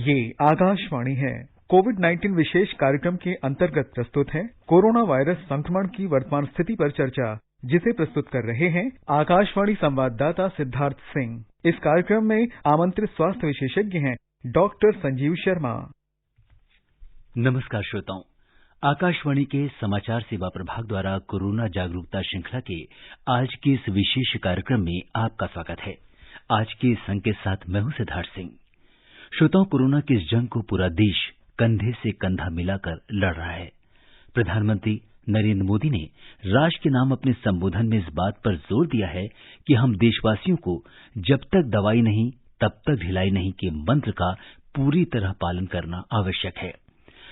ये आकाशवाणी है। कोविड-19 विशेष कार्यक्रम के अंतर्गत प्रस्तुत है कोरोना वायरस संक्रमण की वर्तमान स्थिति पर चर्चा, जिसे प्रस्तुत कर रहे हैं आकाशवाणी संवाददाता सिद्धार्थ सिंह। इस कार्यक्रम में आमंत्रित स्वास्थ्य विशेषज्ञ हैं डॉक्टर संजीव शर्मा। नमस्कार श्रोताओं, आकाशवाणी के समाचार सेवा प्रभाग द्वारा कोरोना जागरूकता श्रृंखला के आज के इस विशेष कार्यक्रम में आपका स्वागत है। आज के इस अंक के साथ मैं हूं सिद्धार्थ सिंह। श्रोताओं, कोरोना की इस जंग को पूरा देश कंधे से कंधा मिलाकर लड़ रहा है। प्रधानमंत्री नरेंद्र मोदी ने राष्ट्र के नाम अपने संबोधन में इस बात पर जोर दिया है कि हम देशवासियों को जब तक दवाई नहीं तब तक ढिलाई नहीं के मंत्र का पूरी तरह पालन करना आवश्यक है।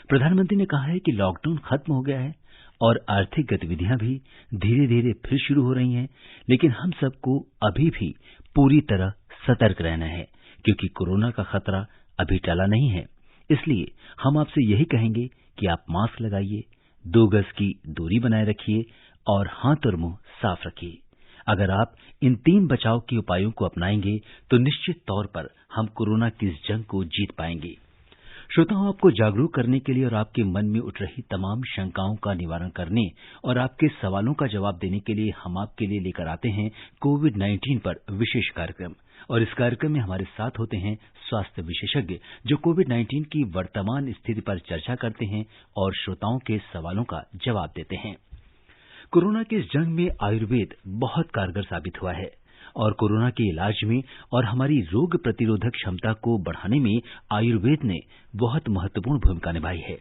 प्रधानमंत्री ने कहा है कि लॉकडाउन खत्म हो गया है और आर्थिक गतिविधियां भी धीरे धीरे फिर शुरू हो रही हैं, लेकिन हम सबको अभी भी पूरी तरह सतर्क रहना है, क्योंकि कोरोना का खतरा अभी टला नहीं है। इसलिए हम आपसे यही कहेंगे कि आप मास्क लगाइए, 2 गज की दूरी बनाए रखिए और हाथ और मुंह साफ रखिए। अगर आप इन 3 बचाव के उपायों को अपनाएंगे तो निश्चित तौर पर हम कोरोना की इस जंग को जीत पाएंगे। श्रोताओं, आपको जागरूक करने के लिए और आपके मन में उठ रही तमाम शंकाओं का निवारण करने और आपके सवालों का जवाब देने के लिए हम आपके लिए लेकर आते हैं कोविड-19 पर विशेष कार्यक्रम। और इस कार्यक्रम में हमारे साथ होते हैं स्वास्थ्य विशेषज्ञ, जो कोविड-19 की वर्तमान स्थिति पर चर्चा करते हैं और श्रोताओं के सवालों का जवाब देते हैं। कोरोना की इस जंग में आयुर्वेद बहुत कारगर साबित हुआ है और कोरोना के इलाज में और हमारी रोग प्रतिरोधक क्षमता को बढ़ाने में आयुर्वेद ने बहुत महत्वपूर्ण भूमिका निभाई है।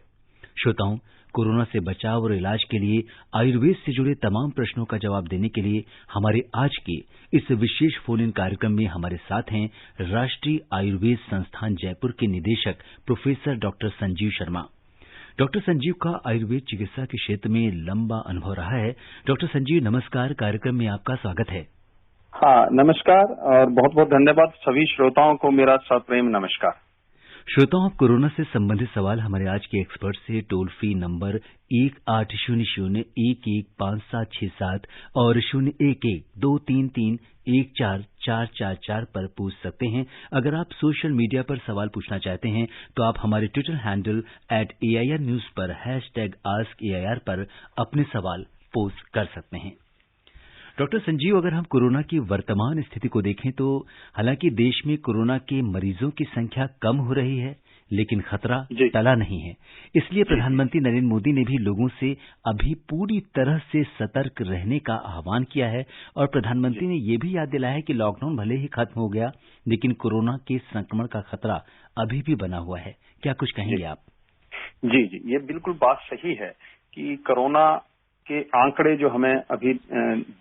श्रोताओं, कोरोना से बचाव और इलाज के लिए आयुर्वेद से जुड़े तमाम प्रश्नों का जवाब देने के लिए हमारे आज के इस विशेष फोन इन कार्यक्रम में हमारे साथ हैं राष्ट्रीय आयुर्वेद संस्थान जयपुर के निदेशक professor doctor Sanjeev Sharma. Doctor Sanjeev का आयुर्वेद चिकित्सा के क्षेत्र में लंबा अनुभव रहा है। डॉक्टर संजीव, नमस्कार। कार्यक्रम में आपका स्वागत है। हाँ, नमस्कार और बहुत बहुत धन्यवाद। सभी श्रोताओं को मेरा सप्रेम नमस्कार। श्रोताओं, आप कोरोना से संबंधित सवाल हमारे आज के एक्सपर्ट से टोल फ्री नंबर 1800-115767 और 011-233-14444 पर पूछ सकते हैं। अगर आप सोशल मीडिया पर सवाल पूछना चाहते हैं तो आप हमारे ट्विटर हैंडल @AIR News पर #AskAIR पर अपने सवाल पोस्ट कर सकते हैं। डॉक्टर संजीव, अगर हम कोरोना की वर्तमान स्थिति को देखें तो हालांकि देश में कोरोना के मरीजों की संख्या कम हो रही है, लेकिन खतरा टला नहीं है। इसलिए प्रधानमंत्री नरेंद्र मोदी ने भी लोगों से अभी पूरी तरह से सतर्क रहने का आह्वान किया है और प्रधानमंत्री ने यह भी याद दिलाया है कि लॉकडाउन भले ही खत्म हो गया, लेकिन कोरोना के संक्रमण का खतरा अभी भी बना हुआ है। क्या कुछ कहेंगे आप? जी, ये बिल्कुल बात सही है कि कोरोना के आंकड़े जो हमें अभी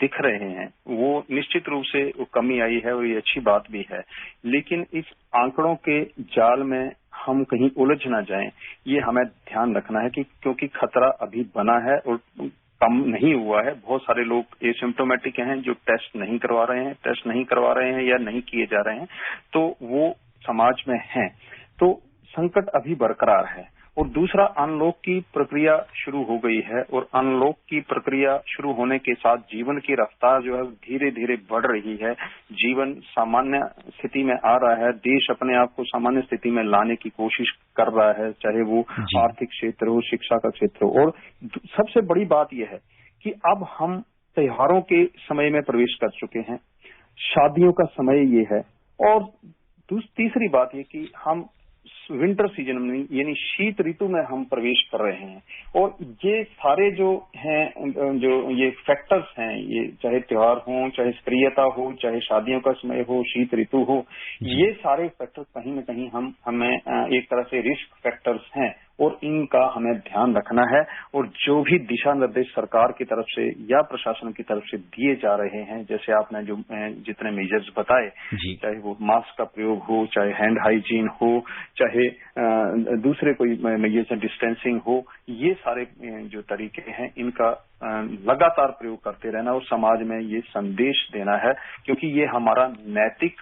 दिख रहे हैं वो निश्चित रूप से वो कमी आई है और ये अच्छी बात भी है, लेकिन इस आंकड़ों के जाल में हम कहीं उलझ ना जाएं, ये हमें ध्यान रखना है कि क्योंकि खतरा अभी बना है और कम नहीं हुआ है। बहुत सारे लोग एसिम्प्टोमेटिक हैं जो टेस्ट नहीं करवा रहे हैं या नहीं किए जा रहे हैं, तो वो समाज में हैं, तो संकट अभी बरकरार है। और दूसरा, अनलॉक की प्रक्रिया शुरू हो गई है और अनलॉक की प्रक्रिया शुरू होने के साथ जीवन की रफ्तार जो है धीरे धीरे बढ़ रही है। जीवन सामान्य स्थिति में आ रहा है। देश अपने आप को सामान्य स्थिति में लाने की कोशिश कर रहा है, चाहे वो आर्थिक क्षेत्र हो, शिक्षा का क्षेत्र हो। और सबसे बड़ी बात यह है कि अब हम त्योहारों के समय में प्रवेश कर चुके हैं, शादियों का समय ये है। और तीसरी बात ये कि हम विंटर सीजन में यानी शीत ऋतु में हम प्रवेश कर रहे हैं और ये सारे जो हैं, जो ये फैक्टर्स हैं, ये चाहे त्योहार हो, चाहे स्त्रीयता हो, चाहे शादियों का समय हो, शीत ऋतु हो, ये सारे फैक्टर्स कहीं न कहीं हमें एक तरह से रिस्क फैक्टर्स हैं और इनका हमें ध्यान रखना है। और जो भी दिशा निर्देश सरकार की तरफ से या प्रशासन की तरफ से दिए जा रहे हैं, जैसे आपने जो जितने मेजर्स बताए, चाहे वो मास्क का प्रयोग हो, चाहे हैंड हाइजीन हो, चाहे दूसरे कोई मेजर्स डिस्टेंसिंग हो, ये सारे जो तरीके हैं इनका लगातार प्रयोग करते रहना और समाज में ये संदेश देना है, क्योंकि ये हमारा नैतिक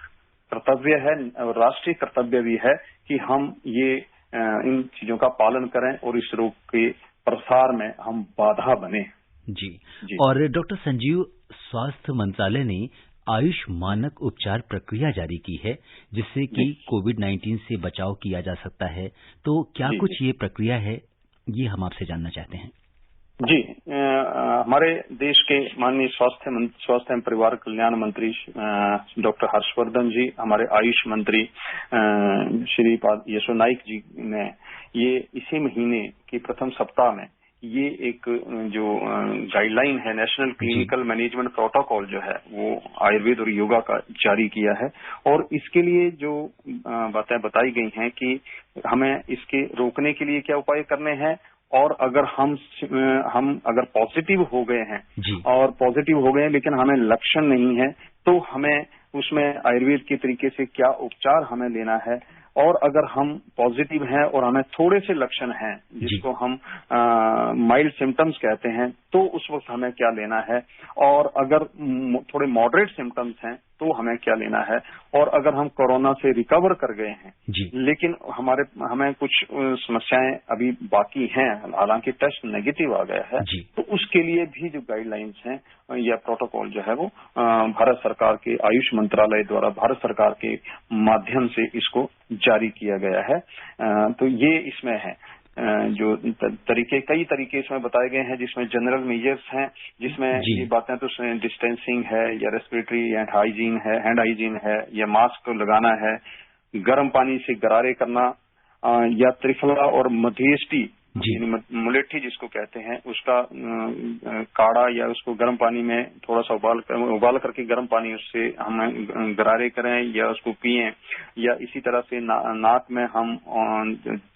कर्तव्य है और राष्ट्रीय कर्तव्य भी है कि हम ये इन चीजों का पालन करें और इस रोग के प्रसार में हम बाधा बने। जी। और डॉक्टर संजीव, स्वास्थ्य मंत्रालय ने आयुष मानक उपचार प्रक्रिया जारी की है, जिससे कि कोविड-19 से बचाव किया जा सकता है। तो क्या कुछ ये प्रक्रिया है, ये हम आपसे जानना चाहते हैं। जी, हमारे देश के माननीय स्वास्थ्य एवं परिवार कल्याण मंत्री डॉक्टर हर्षवर्धन जी, हमारे आयुष मंत्री श्रीपाद यशो नाइक जी ने ये इसी महीने के प्रथम सप्ताह में ये एक जो गाइडलाइन है, नेशनल क्लिनिकल मैनेजमेंट प्रोटोकॉल जो है, वो आयुर्वेद और योगा का जारी किया है। और इसके लिए जो बातें बताई गई हैं कि हमें इसके रोकने के लिए क्या उपाय करने हैं, और अगर हम अगर पॉजिटिव हो गए हैं और पॉजिटिव हो गए हैं लेकिन हमें लक्षण नहीं है, तो हमें उसमें आयुर्वेद के तरीके से क्या उपचार हमें लेना है। और अगर हम पॉजिटिव हैं और हमें थोड़े से लक्षण हैं, जिसको हम माइल्ड सिम्टम्स कहते हैं, तो उस वक्त हमें क्या लेना है। और अगर थोड़े मॉडरेट सिम्टम्स हैं तो हमें क्या लेना है। और अगर हम कोरोना से रिकवर कर गए हैं लेकिन हमें कुछ समस्याएं अभी बाकी हैं, हालांकि टेस्ट नेगेटिव आ गया है, तो उसके लिए भी जो गाइडलाइंस हैं या प्रोटोकॉल जो है वो भारत सरकार के आयुष मंत्रालय द्वारा भारत सरकार के माध्यम से इसको जारी किया गया है। तो ये इसमें है जो कई तरीके इसमें बताए गए हैं, जिसमें जनरल मेजर्स हैं, जिसमें ये बातें तो डिस्टेंसिंग है या रेस्पिरेटरी हैंड हाइजीन है या मास्क लगाना है, गर्म पानी से गरारे करना या त्रिफला और मध्यस्थी मुलेठी जिसको कहते हैं, उसका काढ़ा या उसको गर्म पानी में थोड़ा सा उबाल करके गर्म पानी उससे हम गरारे करें या उसको पिएं। या इसी तरह से नाक में हम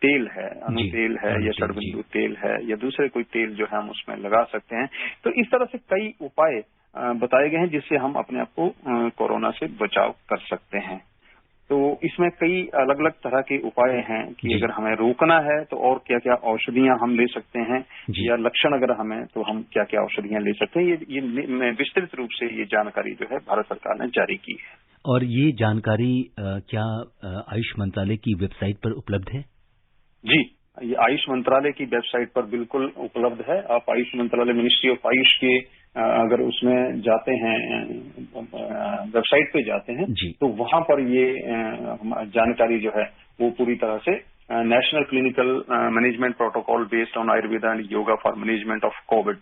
तेल है, अनुतेल है या षडबिंदु तेल है या दूसरे कोई तेल जो है हम उसमें लगा सकते हैं। तो इस तरह से कई उपाय बताए गए हैं जिससे हम अपने आप को कोरोना से बचाव कर सकते हैं। तो इसमें कई अलग अलग तरह के उपाय हैं कि अगर हमें रोकना है तो और क्या क्या औषधियां हम ले सकते हैं, या लक्षण अगर हमें तो हम क्या क्या औषधियां ले सकते हैं। ये विस्तृत रूप से ये जानकारी जो है भारत सरकार ने जारी की है। और ये जानकारी क्या आयुष मंत्रालय की वेबसाइट पर उपलब्ध है? जी, ये आयुष मंत्रालय की वेबसाइट पर बिल्कुल उपलब्ध है। आप आयुष मंत्रालय मिनिस्ट्री ऑफ आयुष के अगर उसमें जाते हैं, वेबसाइट पे जाते हैं, तो वहां पर ये जानकारी जो है वो पूरी तरह से national clinical management protocol based on Ayurveda and yoga for management of Covid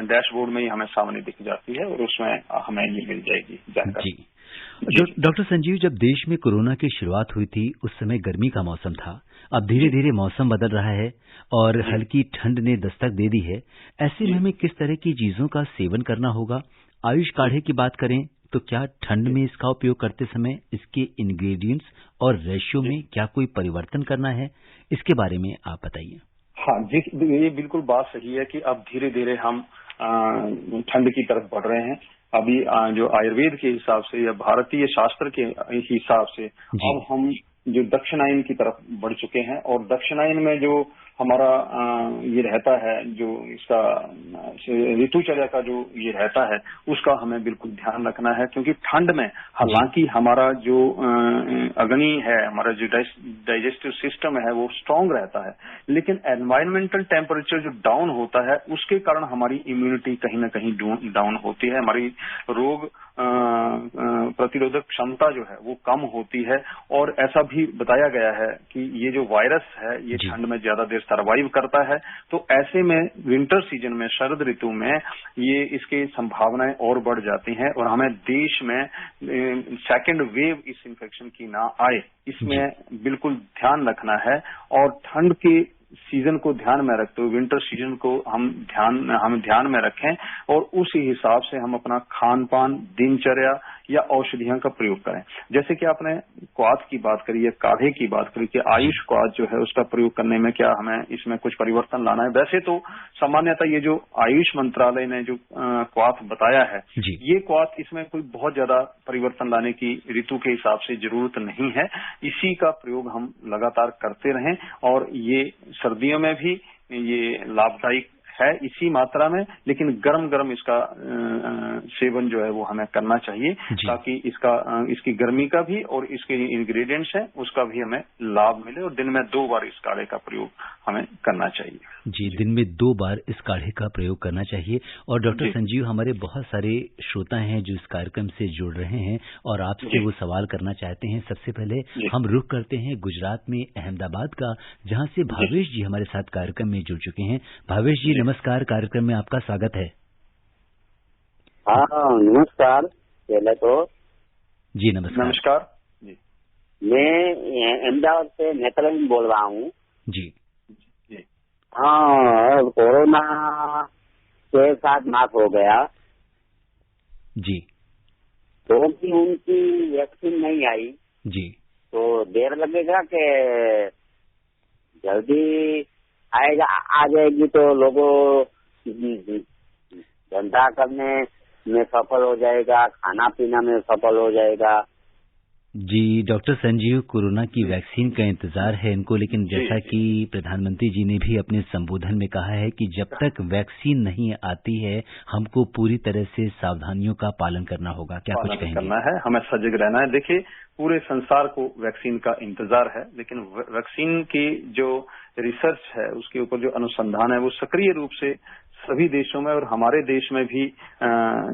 dashboard में ही हमें सामने दिख जाती है और उसमें हमें ये मिल जाएगी जानकारी। डॉक्टर संजीव, जब देश में कोरोना की शुरुआत हुई थी उस समय गर्मी का मौसम था। अब धीरे धीरे मौसम बदल रहा है और हल्की ठंड ने दस्तक दे दी है। ऐसे में हमें किस तरह की चीजों का सेवन करना होगा? आयुष काढ़े की बात करें तो क्या ठंड में इसका उपयोग करते समय इसके इंग्रेडिएंट्स और रेशियो में क्या कोई परिवर्तन करना है? इसके बारे में आप बताइए। हाँ जी, ये बिल्कुल बात सही है कि अब धीरे धीरे हम ठंड की तरफ बढ़ रहे हैं। अभी जो आयुर्वेद के हिसाब से या भारतीय शास्त्र के हिसाब से अब हम जो दक्षिणायन की तरफ बढ़ चुके हैं। और दक्षिणायन में जो हमारा ये रहता है, जो इसका ऋतुचर्या का जो ये रहता है, उसका हमें बिल्कुल ध्यान रखना है। क्योंकि ठंड में हालांकि हमारा जो अग्नि है, हमारा जो डाइजेस्टिव सिस्टम है वो स्ट्रांग रहता है, लेकिन एनवायरमेंटल टेम्परेचर जो डाउन होता है उसके कारण हमारी इम्यूनिटी कहीं ना कहीं डाउन होती है, हमारी रोग प्रतिरोधक क्षमता जो है वो कम होती है। और ऐसा भी बताया गया है कि ये जो वायरस है ये ठंड में ज्यादा देर सर्वाइव करता है। तो ऐसे में विंटर सीजन में, शरद ऋतु में ये इसकी संभावनाएं और बढ़ जाती हैं और हमें देश में सेकेंड वेव इस इन्फेक्शन की ना आए, इसमें बिल्कुल ध्यान रखना है। और ठंड के सीजन को ध्यान में रखते हुए विंटर सीजन को हम ध्यान में रखें और उस हिसाब से हम अपना खान पान, दिनचर्या या औषधियों का प्रयोग करें। जैसे कि आपने क्वाथ की बात करी है, काढ़े की बात करी कि आयुष क्वाथ जो है उसका प्रयोग करने में क्या हमें इसमें कुछ परिवर्तन लाना है। वैसे तो सामान्यतः ये जो आयुष मंत्रालय ने जो क्वाथ बताया है, ये क्वाथ इसमें कोई बहुत ज्यादा परिवर्तन लाने की ऋतु के हिसाब से जरूरत नहीं है। इसी का प्रयोग हम लगातार करते रहें और ये सर्दियों में भी ये लाभदायक है इसी मात्रा में, लेकिन गरम इसका सेवन जो है वो हमें करना चाहिए ताकि इसकी गर्मी का भी और इसके इंग्रेडिएंट्स हैं उसका भी हमें लाभ मिले। और दिन में 2 बार इस काढ़े का प्रयोग हमें करना चाहिए। जी, दिन में 2 बार इस काढ़े का प्रयोग करना चाहिए। और डॉक्टर संजीव, हमारे बहुत सारे श्रोता हैं जो इस कार्यक्रम से जुड़ रहे हैं और आपसे वो सवाल करना चाहते हैं। सबसे पहले हम रुख करते हैं गुजरात में अहमदाबाद का, जहां से भावेश जी हमारे साथ कार्यक्रम में जुड़ चुके हैं। भावेश जी नमस्कार, कार्यक्रम में आपका स्वागत है। हाँ नमस्कार। पहले तो जी नमस्कार। जी, मैं अहमदाबाद से नेत्रलिंग बोल रहा हूँ। जी हाँ, कोरोना 6-7 माह हो गया जी, तो भी उनकी वैक्सीन नहीं आई जी, तो देर लगेगा कि जल्दी आएगा? आ जाएगी तो लोगों धंधा करने में सफल हो जाएगा, खाना पीना में सफल हो जाएगा। जी डॉक्टर संजीव, कोरोना की वैक्सीन का इंतजार है इनको, लेकिन जैसा कि प्रधानमंत्री जी ने भी अपने संबोधन में कहा है कि जब तक वैक्सीन नहीं आती है हमको पूरी तरह से सावधानियों का पालन करना होगा। क्या कुछ कहेंगे? करना है, हमें सजग रहना है। देखिए, पूरे संसार को वैक्सीन का इंतजार है, लेकिन वैक्सीन की जो रिसर्च है, उसके ऊपर जो अनुसंधान है, वो सक्रिय रूप से सभी देशों में और हमारे देश में भी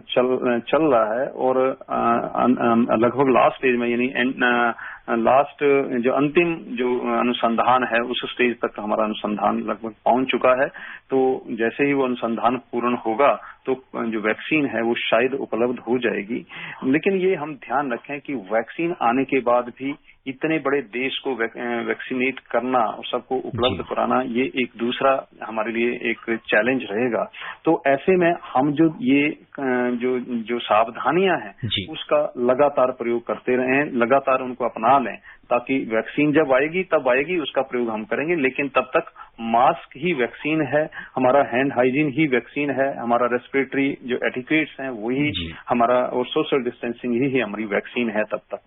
चल रहा है। और लगभग लास्ट स्टेज में, यानी लास्ट जो अंतिम जो अनुसंधान है, उस स्टेज तक हमारा अनुसंधान लगभग पहुंच चुका है। तो जैसे ही वो अनुसंधान पूर्ण होगा तो जो वैक्सीन है वो शायद उपलब्ध हो जाएगी। लेकिन ये हम ध्यान रखें कि वैक्सीन आने के बाद भी इतने बड़े देश को वैक्सीनेट करना और सबको उपलब्ध कराना, ये एक दूसरा हमारे लिए एक चैलेंज रहेगा। तो ऐसे में हम जो ये जो सावधानियां हैं उसका लगातार प्रयोग करते रहें, लगातार उनको अपना लें, ताकि वैक्सीन जब आएगी तब आएगी, उसका प्रयोग हम करेंगे। लेकिन तब तक मास्क ही वैक्सीन है, हमारा हैंड हाइजीन ही वैक्सीन है, हमारा रेस्पिरेटरी जो एटिकेट्स हैं वही हमारा, और सोशल डिस्टेंसिंग ही हमारी वैक्सीन है तब तक।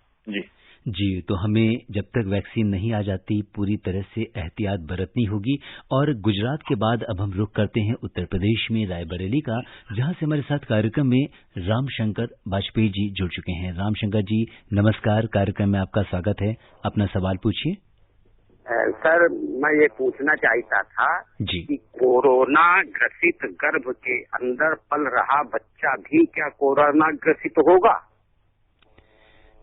जी, तो हमें जब तक वैक्सीन नहीं आ जाती पूरी तरह से एहतियात बरतनी होगी। और गुजरात के बाद अब हम रुख करते हैं उत्तर प्रदेश में रायबरेली का, जहां से हमारे साथ कार्यक्रम में रामशंकर वाजपेयी जी जुड़ चुके हैं। रामशंकर जी नमस्कार, कार्यक्रम में आपका स्वागत है। अपना सवाल पूछिए। सर, मैं ये पूछना चाहता था जी कि कोरोना ग्रसित गर्भ के अंदर पल रहा बच्चा भी क्या कोरोना ग्रसित होगा?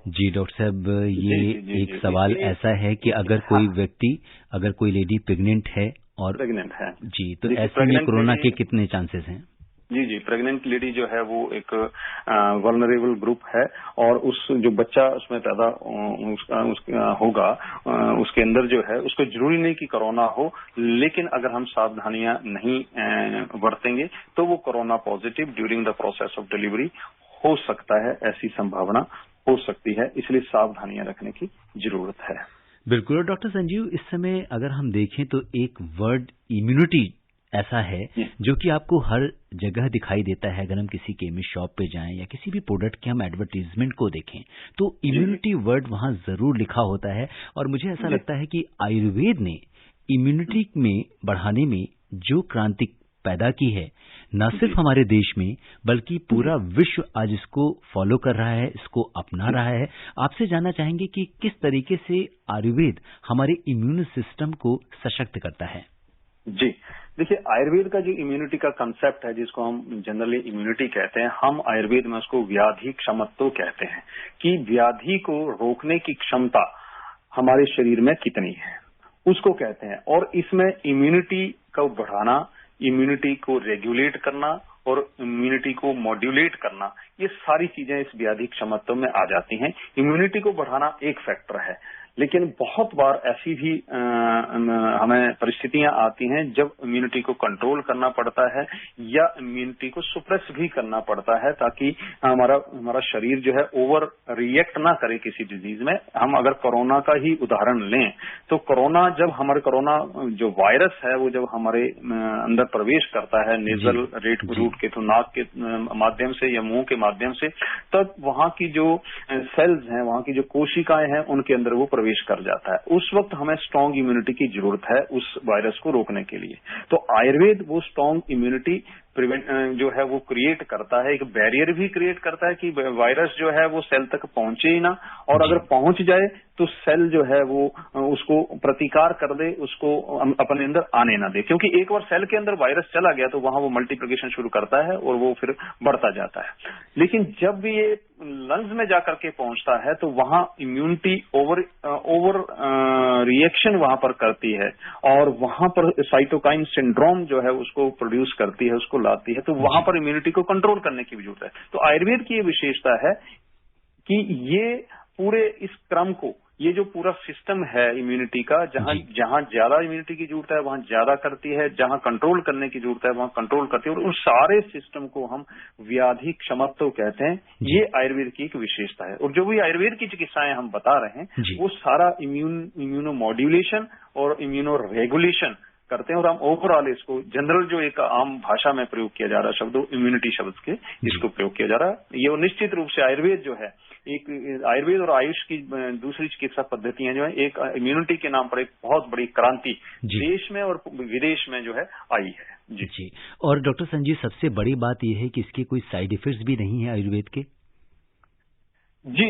जी डॉक्टर साहब, ये एक सवाल ऐसा है कि अगर कोई व्यक्ति, अगर कोई लेडी प्रेग्नेंट है और प्रेग्नेंट है जी, तो ऐसे में कोरोना के कितने चांसेस हैं? जी, प्रेग्नेंट लेडी जो है वो एक वल्नरेबल ग्रुप है, और उस जो बच्चा उसमें पैदा उसका होगा, उसके अंदर जो है, उसको जरूरी नहीं कि कोरोना हो, लेकिन अगर हम सावधानियां नहीं बरतेंगे तो वो corona positive during the process of delivery हो सकता है, ऐसी संभावना हो सकती है। इसलिए सावधानियां रखने की जरूरत है। बिल्कुल। और डॉक्टर संजीव, इस समय अगर हम देखें तो एक वर्ड इम्यूनिटी ऐसा है जो कि आपको हर जगह दिखाई देता है। अगर हम किसी केमिस्ट शॉप पे जाएं या किसी भी प्रोडक्ट के हम एडवर्टीजमेंट को देखें तो इम्यूनिटी वर्ड वहां जरूर लिखा होता है। और मुझे ऐसा लगता है कि आयुर्वेद ने इम्यूनिटी में बढ़ाने में जो क्रांति पैदा की है, न सिर्फ हमारे देश में बल्कि पूरा विश्व आज इसको फॉलो कर रहा है, इसको अपना रहा है। आपसे जानना चाहेंगे कि किस तरीके से आयुर्वेद हमारे इम्यून सिस्टम को सशक्त करता है। जी, देखिए, आयुर्वेद का जो इम्यूनिटी का कंसेप्ट है, जिसको हम जनरली इम्यूनिटी कहते हैं, हम आयुर्वेद में उसको व्याधि क्षमत्व कहते हैं, कि व्याधि को रोकने की क्षमता हमारे शरीर में कितनी है, उसको कहते हैं। और इसमें इम्यूनिटी को बढ़ाना, इम्यूनिटी को रेगुलेट करना और इम्यूनिटी को मॉड्यूलेट करना, ये सारी चीजें इस व्याधि क्षमत्व में आ जाती हैं। इम्यूनिटी को बढ़ाना एक फैक्टर है, लेकिन बहुत बार ऐसी भी हमें परिस्थितियां आती हैं जब इम्यूनिटी को कंट्रोल करना पड़ता है या इम्यूनिटी को सुप्रेस भी करना पड़ता है, ताकि हमारा शरीर जो है ओवर रिएक्ट ना करे किसी डिजीज में। हम अगर कोरोना का ही उदाहरण लें तो कोरोना जो वायरस है वो जब हमारे अंदर प्रवेश करता है नेजल रूट के, तो नाक के माध्यम से या मुंह के माध्यम से, तब वहां की जो सेल्स हैं, वहां की जो कोशिकाएं हैं, उनके अंदर वो प्रवेश कर जाता है। उस वक्त हमें स्ट्रांग इम्यूनिटी की जरूरत है उस वायरस को रोकने के लिए। तो आयुर्वेद वो स्ट्रांग इम्यूनिटी प्रिवेंट जो है वो क्रिएट करता है, एक बैरियर भी क्रिएट करता है कि वायरस जो है वो सेल तक पहुंचे ही ना, और अगर पहुंच जाए तो सेल जो है वो उसको प्रतिकार कर दे, उसको अपने अंदर आने ना दे। क्योंकि एक बार सेल के अंदर वायरस चला गया तो वहां वो मल्टीप्लिकेशन शुरू करता है और वो फिर बढ़ता जाता है। लेकिन जब भी ये लंग्स में जाकर के पहुंचता है तो वहां इम्यूनिटी ओवर रिएक्शन वहां पर करती है और वहां पर साइटोकाइन सिंड्रोम जो है उसको प्रोड्यूस करती है, उसको लाती है, तो वहां पर इम्यूनिटी को कंट्रोल करने की भी जरूरत है। तो आयुर्वेद की ये विशेषता है कि ये पूरे इस क्रम को, ये जो पूरा सिस्टम है इम्यूनिटी का, जहां ज्यादा इम्यूनिटी की जरूरत है वहां ज्यादा करती है, जहां कंट्रोल करने की जरूरत है वहां कंट्रोल करती है, और उस सारे सिस्टम को हम व्याधि क्षमत्व कहते हैं। ये आयुर्वेद की एक विशेषता है। और जो भी आयुर्वेद की चिकित्साएं हम बता रहे हैं वो सारा इम्यूनो मॉड्यूलेशन और इम्यूनो रेगुलेशन करते हैं। और हम ओवरऑल इसको जनरल जो एक आम भाषा में प्रयोग किया जा रहा है शब्द, इम्यूनिटी शब्द के इसको प्रयोग किया जा रहा है। ये निश्चित रूप से आयुर्वेद जो है, एक आयुर्वेद और आयुष की दूसरी चिकित्सा पद्धतियां जो है, एक इम्यूनिटी के नाम पर एक बहुत बड़ी क्रांति देश में और विदेश में जो है आई है। जी। और डॉक्टर संजीव, सबसे बड़ी बात यह है कि इसके कोई साइड इफेक्ट्स भी नहीं है आयुर्वेद के। जी,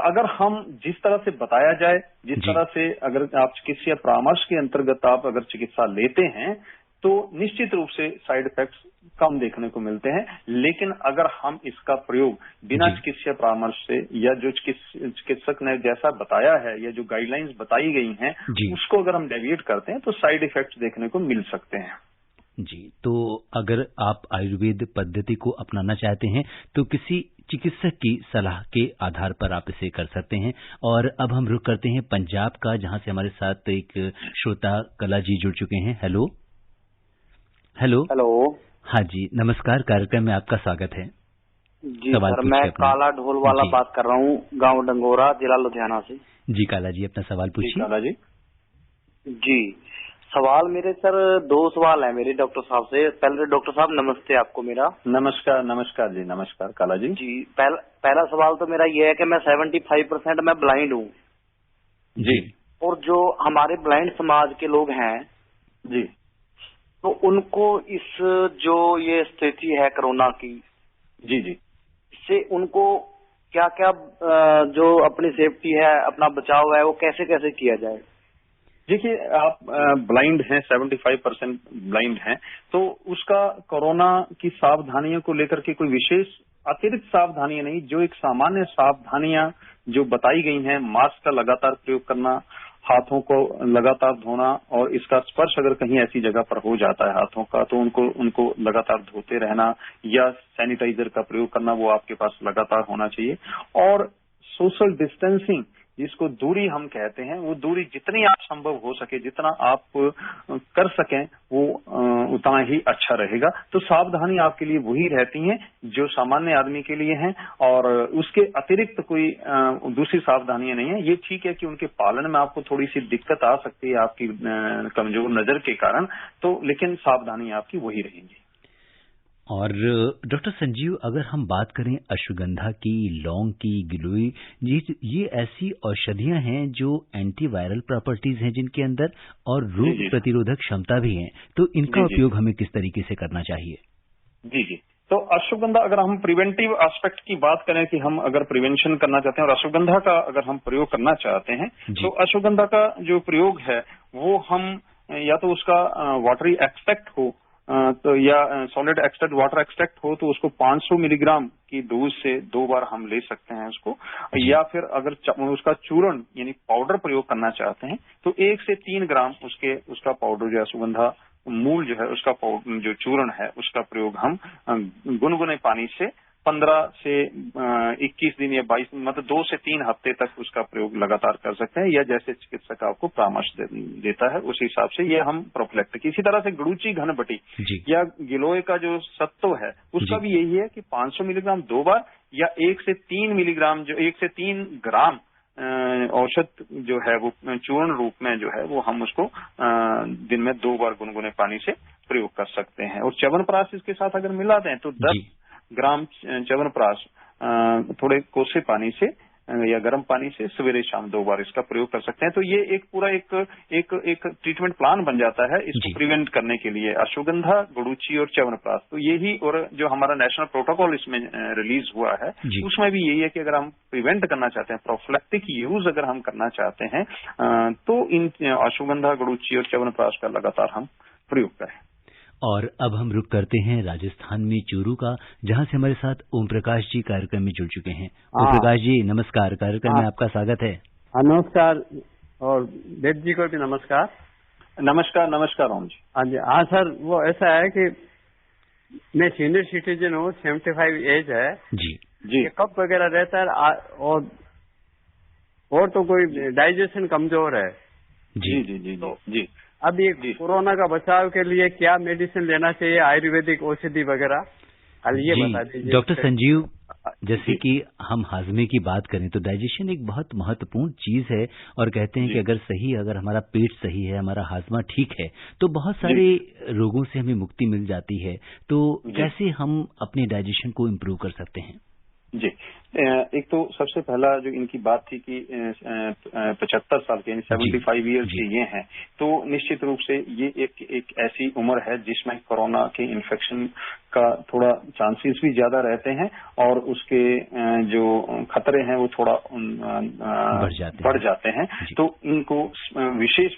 अगर हम जिस तरह से बताया जाए, जिस तरह से अगर आप चिकित्सा परामर्श के अंतर्गत आप अगर चिकित्सा लेते हैं तो निश्चित रूप से साइड इफेक्ट्स कम देखने को मिलते हैं। लेकिन अगर हम इसका प्रयोग बिना चिकित्सा परामर्श से, या जो चिकित्सक ने जैसा बताया है या जो गाइडलाइंस बताई गई हैं उसको अगर हम डेविएट करते हैं तो साइड इफेक्ट्स देखने को मिल सकते हैं। जी, तो अगर आप आयुर्वेद पद्धति को अपनाना चाहते हैं तो किसी चिकित्सक की सलाह के आधार पर आप इसे कर सकते हैं। और अब हम रुख करते हैं पंजाब का, जहां से हमारे साथ एक श्रोता कला जी जुड़ चुके हैं। Hello hello hello. हाँ जी, नमस्कार, कार्यक्रम में आपका स्वागत है। जी सर, मैं काला ढोल वाला बात कर रहा हूँ, गांव डंगोरा, जिला लुधियाना से। जी काला जी, अपना सवाल पूछिए। काला जी। जी, सवाल मेरे सर 2 सवाल है मेरे डॉक्टर साहब से। पहले डॉक्टर साहब नमस्ते आपको मेरा। नमस्कार। नमस्कार जी, नमस्कार काला जी। जी, पहला सवाल तो मेरा ये है कि मैं 75% मैं ब्लाइंड हूँ जी, और जो हमारे ब्लाइंड समाज के लोग हैं जी, तो उनको इस जो ये स्थिति है कोरोना की, जी जी, इससे उनको क्या क्या जो अपनी सेफ्टी है, अपना बचाव है, वो कैसे कैसे किया जाए? देखिए, आप ब्लाइंड हैं, 75% ब्लाइंड हैं, तो उसका कोरोना की सावधानियों को लेकर के कोई विशेष अतिरिक्त सावधानियां नहीं, जो एक सामान्य सावधानियां जो बताई गई हैं, मास्क का लगातार प्रयोग करना, हाथों को लगातार धोना, और इसका स्पर्श अगर कहीं ऐसी जगह पर हो जाता है हाथों का तो उनको लगातार धोते रहना, या सैनिटाइजर का प्रयोग करना वो आपके पास लगातार होना चाहिए। और सोशल डिस्टेंसिंग, जिसको दूरी हम कहते हैं, वो दूरी जितनी आप संभव हो सके, जितना आप कर सकें वो उतना ही अच्छा रहेगा। तो सावधानी आपके लिए वही रहती हैं जो सामान्य आदमी के लिए हैं, और उसके अतिरिक्त कोई दूसरी सावधानियां नहीं है। ये ठीक है कि उनके पालन में आपको थोड़ी सी दिक्कत आ सकती है आपकी कमजोर नजर के कारण, तो लेकिन सावधानी आपकी वही रहेंगी। और डॉक्टर संजीव, अगर हम बात करें अश्वगंधा की, लौंग की, गिलोय, ये ऐसी औषधियां हैं जो एंटीवायरल प्रॉपर्टीज हैं जिनके अंदर, और रोग प्रतिरोधक क्षमता भी है, तो इनका उपयोग हमें किस तरीके से करना चाहिए? जी जी, तो अश्वगंधा, अगर हम प्रिवेंटिव एस्पेक्ट की बात करें कि हम अगर प्रिवेंशन करना चाहते हैं और अश्वगंधा का अगर हम प्रयोग करना चाहते हैं, तो अश्वगंधा का जो प्रयोग है वो हम या तो उसका वाटरी एक्सट्रैक्ट हो, तो या सॉलिड एक्सट्रैक्ट, वाटर एक्सट्रैक्ट हो, तो उसको 500 मिलीग्राम की डोज से 2 बार हम ले सकते हैं उसको। या फिर अगर उसका चूर्ण यानी पाउडर प्रयोग करना चाहते हैं तो 1 से 3 ग्राम उसका पाउडर जो है, सुगंधा मूल जो है उसका पाउडर जो चूर्ण है उसका प्रयोग हम गुनगुने पानी से 15 से 21 दिन या 22, मतलब 2 से 3 हफ्ते तक उसका प्रयोग लगातार कर सकते हैं, या जैसे चिकित्सक आपको परामर्श देता है उस हिसाब से ये हम प्रोफिलैक्टिक। इसी तरह से गुड़ूची घनबटी या गिलोय का जो सत्व है उसका भी यही है कि 500 मिलीग्राम 2 बार, या 1 से 3 मिलीग्राम जो 1 से 3 ग्राम औषध जो है वो चूर्ण रूप में जो है वो हम उसको दिन में 2 बार गुनगुने पानी से प्रयोग कर सकते हैं। और च्यवनप्राश इसके साथ अगर मिला दें तो 10 ग्राम च्यवनप्राश थोड़े कोसे पानी से या गर्म पानी से सवेरे शाम 2 बार इसका प्रयोग कर सकते हैं। तो ये एक पूरा एक ट्रीटमेंट प्लान बन जाता है इसको प्रिवेंट करने के लिए। अश्वगंधा, गुडुचि और च्यवनप्राश, तो यही, और जो हमारा नेशनल प्रोटोकॉल इसमें रिलीज हुआ है उसमें भी यही है कि अगर हम प्रिवेंट करना चाहते हैं, प्रोफिलैक्टिक यूज अगर हम करना चाहते हैं, तो इन अश्वगंधा, गुडुचि और च्यवनप्राश का लगातार हम प्रयोग करें। और अब हम रुक करते हैं राजस्थान में चूरू का, जहां से हमारे साथ ओम प्रकाश जी कार्यक्रम में जुड़ चुके हैं। ओम प्रकाश जी नमस्कार, कार्यक्रम में आपका स्वागत है। नमस्कार, और देव जी को भी नमस्कार। नमस्कार ओम जी। हाँ जी। हाँ सर, वो ऐसा है कि मैं सीनियर सिटीजन हूँ, 75 एज है जी। कफ वगैरह रहता है, और तो कोई डाइजेशन कमजोर है। जी। अब ये कोरोना का बचाव के लिए क्या मेडिसिन लेना चाहिए, आयुर्वेदिक औषधि वगैरह, ये बता दीजिए डॉक्टर संजीव। जैसे कि हम हाजमे की बात करें तो डाइजेशन एक बहुत महत्वपूर्ण चीज है, और कहते हैं कि अगर हमारा पेट सही है, हमारा हाजमा ठीक है, तो बहुत सारे रोगों से हमें मुक्ति मिल जाती है। तो कैसे हम अपने डाइजेशन को इम्प्रूव कर सकते हैं? जी, एक तो सबसे पहला जो इनकी बात थी कि 75 साल के, 75 ईयर्स के ये हैं, तो निश्चित रूप से ये एक ऐसी उम्र है जिसमें कोरोना के इन्फेक्शन का थोड़ा चांसेस भी ज्यादा रहते हैं, और उसके जो खतरे हैं वो थोड़ा बढ़ जाते हैं। तो इनको विशेष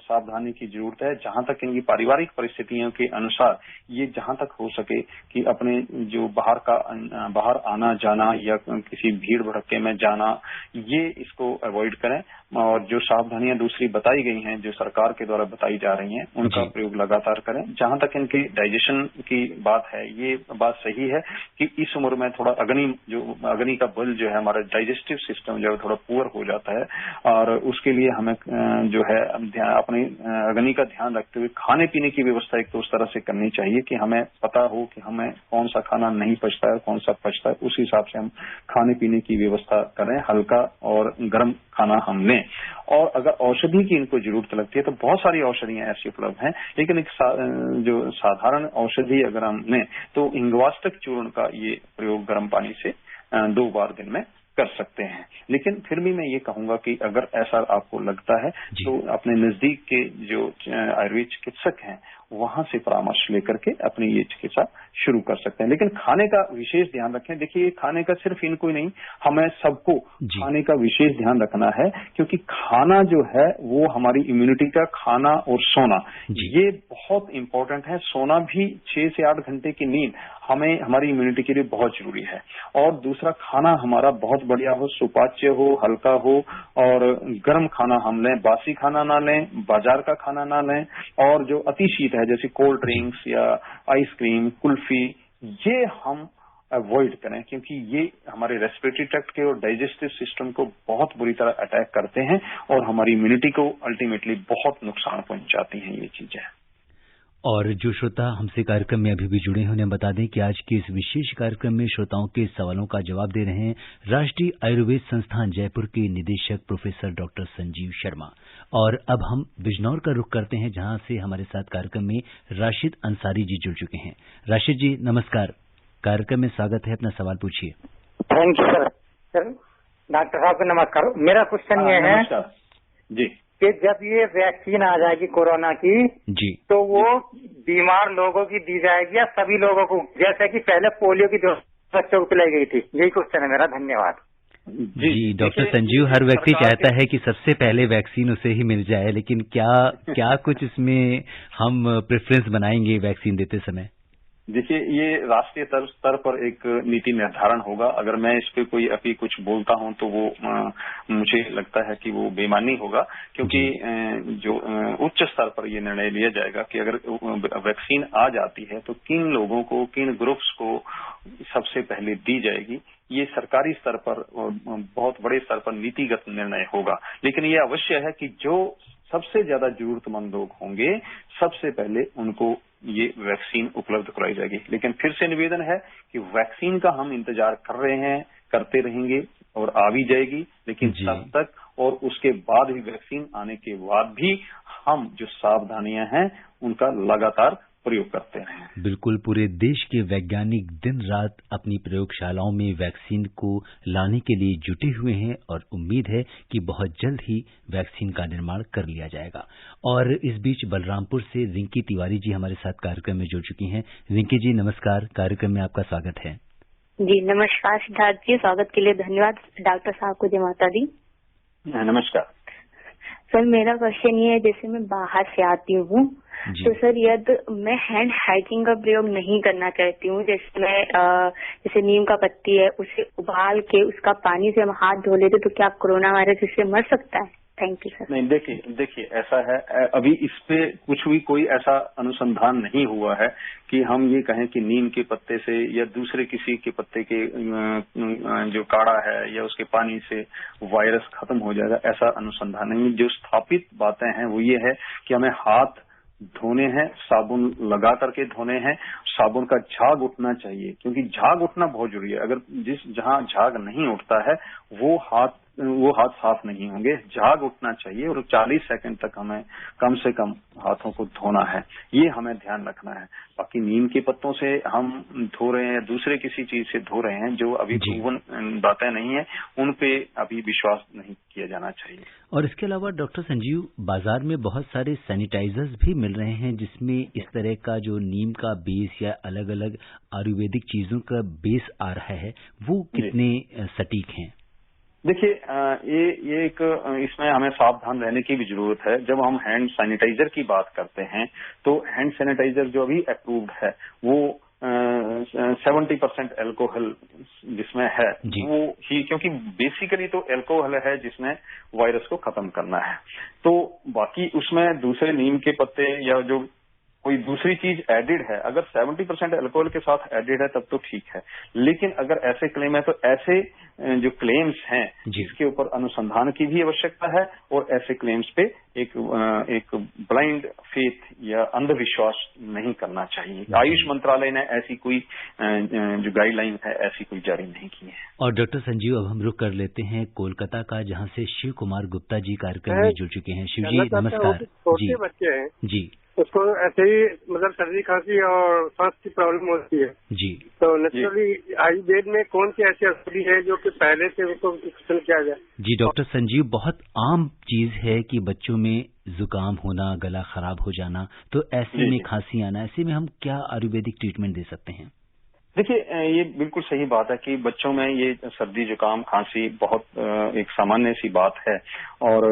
सावधानी की जरूरत है। जहां तक इनकी पारिवारिक परिस्थितियों के अनुसार ये जहां तक हो सके कि अपने जो बाहर आना जाना या किसी भीड़ भड़के में जाना, ये इसको अवॉइड करें। और जो सावधानियां दूसरी बताई गई हैं, जो सरकार के द्वारा बताई जा रही हैं, उनका प्रयोग लगातार करें। जहां तक इनकी डाइजेशन की बात है, ये बात सही है कि इस उम्र में थोड़ा अग्नि का बल जो है, हमारा डाइजेस्टिव सिस्टम जो है थोड़ा पुअर हो जाता है, और उसके लिए हमें जो है अपने अग्नि का ध्यान रखते हुए खाने पीने की व्यवस्था एक तो उस तरह से करनी चाहिए कि हमें पता हो कि हमें कौन सा खाना नहीं पचता है, कौन सा पचता है, उस हिसाब से हम खाने पीने की व्यवस्था करें, हल्का और गर्म खाना हम लें। और अगर औषधि की इनको जरूरत लगती है तो बहुत सारी औषधियां ऐसी उपलब्ध हैं, लेकिन एक जो साधारण औषधि अगर हम लें तो इंगवाष्टक चूर्ण का ये प्रयोग गर्म पानी से 2 बार दिन में कर सकते हैं। लेकिन फिर भी मैं ये कहूंगा कि अगर ऐसा आपको लगता है तो अपने नजदीक के जो आयुर्वेद चिकित्सक हैं वहां से परामर्श लेकर के अपनी ये चिकित्सा शुरू कर सकते हैं। लेकिन खाने का विशेष ध्यान रखें। देखिए, खाने का सिर्फ इनको ही नहीं, हमें सबको खाने का विशेष ध्यान रखना है, क्योंकि खाना जो है वो हमारी इम्यूनिटी का, खाना और सोना ये बहुत इंपॉर्टेंट है। सोना भी 6 से 8 घंटे की नींद हमें हमारी इम्यूनिटी के लिए बहुत जरूरी है। और दूसरा, खाना हमारा बहुत बढ़िया हो, सुपाच्य हो, हल्का हो, और गर्म खाना हम लें, बासी खाना ना लें, बाजार का खाना ना लें। और जो अति शीत है जैसे कोल्ड ड्रिंक्स या आइसक्रीम, कुल्फी, ये हम अवॉइड करें, क्योंकि ये हमारे रेस्पिरेटरी ट्रैक्ट के और डाइजेस्टिव सिस्टम को बहुत बुरी तरह अटैक करते हैं और हमारी इम्यूनिटी को अल्टीमेटली बहुत नुकसान पहुंचाती हैं ये चीजें। और जो श्रोता हमसे कार्यक्रम में अभी भी जुड़े हैं उन्हें बता दें कि आज के इस विशेष कार्यक्रम में श्रोताओं के सवालों का जवाब दे रहे हैं राष्ट्रीय आयुर्वेद संस्थान जयपुर के निदेशक प्रोफेसर डॉक्टर संजीव शर्मा। और अब हम बिजनौर का रुख करते हैं, जहां से हमारे साथ कार्यक्रम में राशिद अंसारी जी जुड़ चुके हैं। राशिद जी नमस्कार, कार्यक्रम में स्वागत है, अपना सवाल पूछिए। Thank you sir. डॉक्टर साहब को नमस्कार। मेरा क्वेश्चन ये है जी कि जब ये वैक्सीन आ जाएगी कोरोना की जी, तो वो बीमार लोगों की दी जाएगी या सभी लोगों को, जैसे कि पहले पोलियो की बच्चों को पिलाई गई थी? यही क्वेश्चन है मेरा। धन्यवाद। जी डॉक्टर संजीव, हर व्यक्ति चाहता है कि सबसे पहले वैक्सीन उसे ही मिल जाए, लेकिन क्या कुछ इसमें हम प्रेफरेंस बनाएंगे वैक्सीन देते समय? देखिए, ये राष्ट्रीय स्तर पर एक नीति निर्धारण होगा। अगर मैं इस पे कोई अभी कुछ बोलता हूं तो वो मुझे लगता है कि वो बेईमानी होगा, क्योंकि जो उच्च स्तर पर ये निर्णय लिया जाएगा कि अगर वैक्सीन आ जाती है तो किन लोगों को, किन ग्रुप्स को सबसे पहले दी जाएगी। ये सरकारी स्तर पर, बहुत बड़े स्तर पर नीतिगत निर्णय होगा। लेकिन ये अवश्य है कि जो सबसे ज्यादा जरूरतमंद लोग होंगे सबसे पहले उनको ये वैक्सीन उपलब्ध कराई जाएगी। लेकिन फिर से निवेदन है कि वैक्सीन का हम इंतजार कर रहे हैं, करते रहेंगे और आ भी जाएगी, लेकिन तब तक और उसके बाद भी, वैक्सीन आने के बाद भी हम जो सावधानियां हैं उनका लगातार प्रयोग करते हैं। बिल्कुल, पूरे देश के वैज्ञानिक दिन रात अपनी प्रयोगशालाओं में वैक्सीन को लाने के लिए जुटे हुए हैं और उम्मीद है कि बहुत जल्द ही वैक्सीन का निर्माण कर लिया जाएगा। और इस बीच बलरामपुर से रिंकी तिवारी जी हमारे साथ कार्यक्रम में जुड़ चुकी हैं। रिंकी जी नमस्कार, कार्यक्रम में आपका स्वागत है। जी नमस्कार सिद्धार्थ जी, स्वागत के लिए धन्यवाद। डॉक्टर साहब को जय माता दी। नमस्कार सर, मेरा क्वेश्चन ये है, जैसे मैं बाहर से आती हूँ तो सर यदि मैं हैंड हाइजीन का प्रयोग नहीं करना चाहती हूँ, जैसे मैं जैसे नीम का पत्ती है उसे उबाल के उसका पानी से हम हाथ धो लेते तो क्या कोरोना वायरस इससे मर सकता है? Thank you sir. नहीं, देखिए ऐसा है, अभी इस पे कुछ भी कोई ऐसा अनुसंधान नहीं हुआ है कि हम ये कहें कि नीम के पत्ते से या दूसरे किसी के पत्ते के जो काढ़ा है या उसके पानी से वायरस खत्म हो जाएगा, ऐसा अनुसंधान नहीं। जो स्थापित बातें हैं वो ये है कि हमें हाथ धोने हैं, साबुन लगा करके धोने हैं, साबुन का झाग उठना चाहिए, क्योंकि झाग उठना बहुत जरूरी है। अगर जहां झाग नहीं उठता है वो हाथ साफ नहीं होंगे। झाग उठना चाहिए और 40 सेकंड तक हमें कम से कम हाथों को धोना है, ये हमें ध्यान रखना है। बाकी नीम के पत्तों से हम धो रहे हैं, दूसरे किसी चीज से धो रहे हैं जो अभी प्रूवन बातें नहीं है, उन पे अभी विश्वास नहीं किया जाना चाहिए। और इसके अलावा डॉक्टर संजीव, बाजार में बहुत सारे सैनिटाइजर्स भी मिल रहे हैं जिसमें इस तरह का जो नीम का बेस या अलग अलग आयुर्वेदिक चीजों का बेस आ रहा है, वो कितने सटीक हैं? देखिए, ये एक इसमें हमें सावधान रहने की भी जरूरत है। जब हम हैंड सैनिटाइजर की बात करते हैं तो हैंड सैनिटाइजर जो अभी अप्रूव्ड है वो 70% अल्कोहल जिसमें है वो ही, क्योंकि बेसिकली तो अल्कोहल है जिसने वायरस को खत्म करना है। तो बाकी उसमें दूसरे नीम के पत्ते या जो कोई दूसरी चीज एडिड है, अगर 70% अल्कोहल के साथ एडिड है तब तो ठीक है, लेकिन अगर ऐसे क्लेम है तो ऐसे जो क्लेम्स हैं जिसके ऊपर अनुसंधान की भी आवश्यकता है और ऐसे क्लेम्स पे एक ब्लाइंड फेथ या अंधविश्वास नहीं करना चाहिए। आयुष मंत्रालय ने ऐसी कोई जो गाइडलाइन है ऐसी कोई जारी नहीं की है। और डॉक्टर संजीव, अब हम रुक कर लेते हैं कोलकाता का, जहां से शिव कुमार गुप्ता जी कार्यक्रम में जुड़ चुके हैं। शिव जी नमस्कार। छोटे बच्चे हैं जी, उसको ऐसे ही मतलब सर्दी खांसी और सांस की प्रॉब्लम होती है जी, तो नेचुरली आयुर्वेद में कौन सी ऐसी औषधि है जो कि पहले से उसको विकसन किया जाए? जी डॉक्टर संजीव, बहुत आम चीज है कि बच्चों में जुकाम होना, गला खराब हो जाना, तो ऐसे में खांसी आना, ऐसे में हम क्या आयुर्वेदिक ट्रीटमेंट दे सकते हैं? देखिए, ये बिल्कुल सही बात है कि बच्चों में ये सर्दी जुकाम खांसी बहुत एक सामान्य सी बात है, और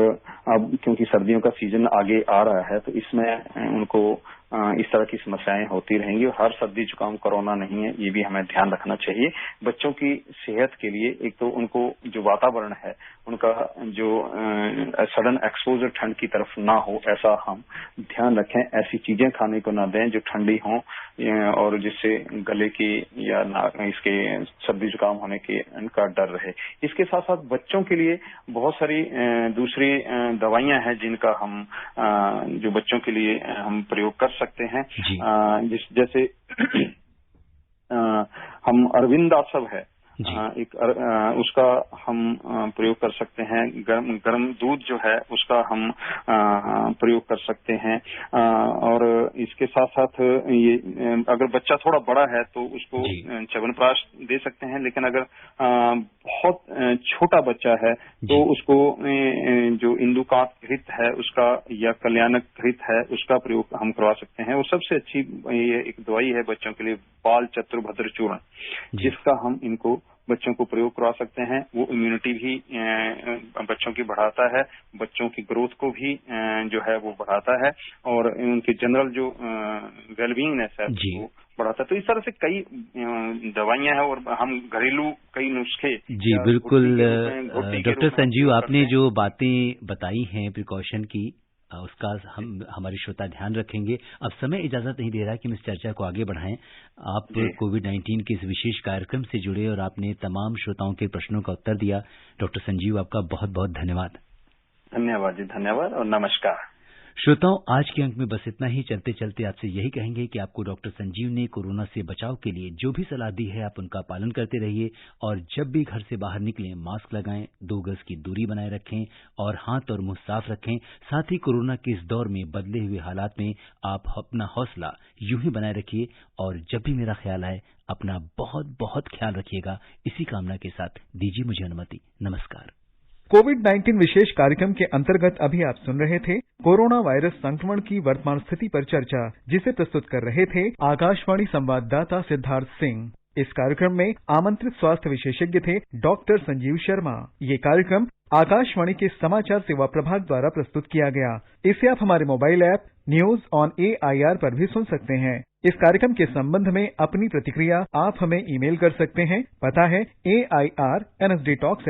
अब क्योंकि सर्दियों का सीजन आगे आ रहा है तो इसमें उनको इस तरह की समस्याएं होती रहेंगी। और हर सर्दी जुकाम कोरोना नहीं है, ये भी हमें ध्यान रखना चाहिए। बच्चों की सेहत के लिए एक तो उनको जो वातावरण है उनका जो सडन एक्सपोजर ठंड की तरफ ना हो, ऐसा हम ध्यान रखें। ऐसी चीजें खाने को ना दें जो ठंडी हों और जिससे गले की या इसके सर्दी जुकाम होने के इनका डर रहे। इसके साथ साथ बच्चों के लिए बहुत सारी दूसरी दवाइयां हैं जिनका हम जो बच्चों के लिए हम प्रयोग कर सकते हैं। जैसे हम अरविंदासव है उसका हम प्रयोग कर सकते हैं। गर्म दूध जो है उसका हम प्रयोग कर सकते हैं। और इसके साथ साथ ये अगर बच्चा थोड़ा बड़ा है तो उसको च्यवनप्राश दे सकते हैं, लेकिन अगर बहुत छोटा बच्चा है तो उसको जो इंदुकात घृत है उसका या कल्याणक घृत है उसका प्रयोग हम करवा सकते हैं। और सबसे अच्छी ये एक दवाई है बच्चों के लिए, बाल चतुर्भद्र चूर्ण, जिसका हम इनको बच्चों को प्रयोग करवा सकते हैं। वो इम्यूनिटी भी बच्चों की बढ़ाता है, बच्चों की ग्रोथ को भी जो है वो बढ़ाता है और उनकी जनरल जो वेलबींगनेस है वो बढ़ाता है। तो इस तरह से कई दवाइयां हैं और हम घरेलू कई नुस्खे। जी बिल्कुल डॉक्टर संजीव, आपने जो बातें बताई हैं प्रिकॉशन की, उसका हम हमारे श्रोता ध्यान रखेंगे। अब समय इजाजत नहीं दे रहा कि हम इस चर्चा को आगे बढ़ाएं। आप कोविड-19 के इस विशेष कार्यक्रम से जुड़े और आपने तमाम श्रोताओं के प्रश्नों का उत्तर दिया। डॉक्टर संजीव, आपका बहुत बहुत धन्यवाद। धन्यवाद जी, धन्यवाद और नमस्कार। श्रोताओं, आज के अंक में बस इतना ही। चलते चलते आपसे यही कहेंगे कि आपको डॉक्टर संजीव ने कोरोना से बचाव के लिए जो भी सलाह दी है आप उनका पालन करते रहिए और जब भी घर से बाहर निकलें मास्क लगाएं, 2 गज की दूरी बनाए रखें और हाथ और मुंह साफ रखें। साथ ही कोरोना के इस दौर में बदले हुए हालात में आप अपना हौसला यूं ही बनाए रखिए और जब भी मेरा ख्याल आए अपना बहुत बहुत ख्याल रखिएगा। इसी कामना के साथ दीजिए मुझे अनुमति। नमस्कार। कोविड-19 विशेष कार्यक्रम के अंतर्गत अभी आप सुन रहे थे कोरोना वायरस संक्रमण की वर्तमान स्थिति पर चर्चा, जिसे प्रस्तुत कर रहे थे आकाशवाणी संवाददाता सिद्धार्थ सिंह। इस कार्यक्रम में आमंत्रित स्वास्थ्य विशेषज्ञ थे डॉक्टर संजीव शर्मा। ये कार्यक्रम आकाशवाणी के समाचार सेवा प्रभाग द्वारा प्रस्तुत किया गया। इसे आप हमारे mobile app news on AIR पर भी सुन सकते हैं। इस कार्यक्रम के संबंध में अपनी प्रतिक्रिया आप हमें ईमेल कर सकते हैं। पता है AIR@NSDTalks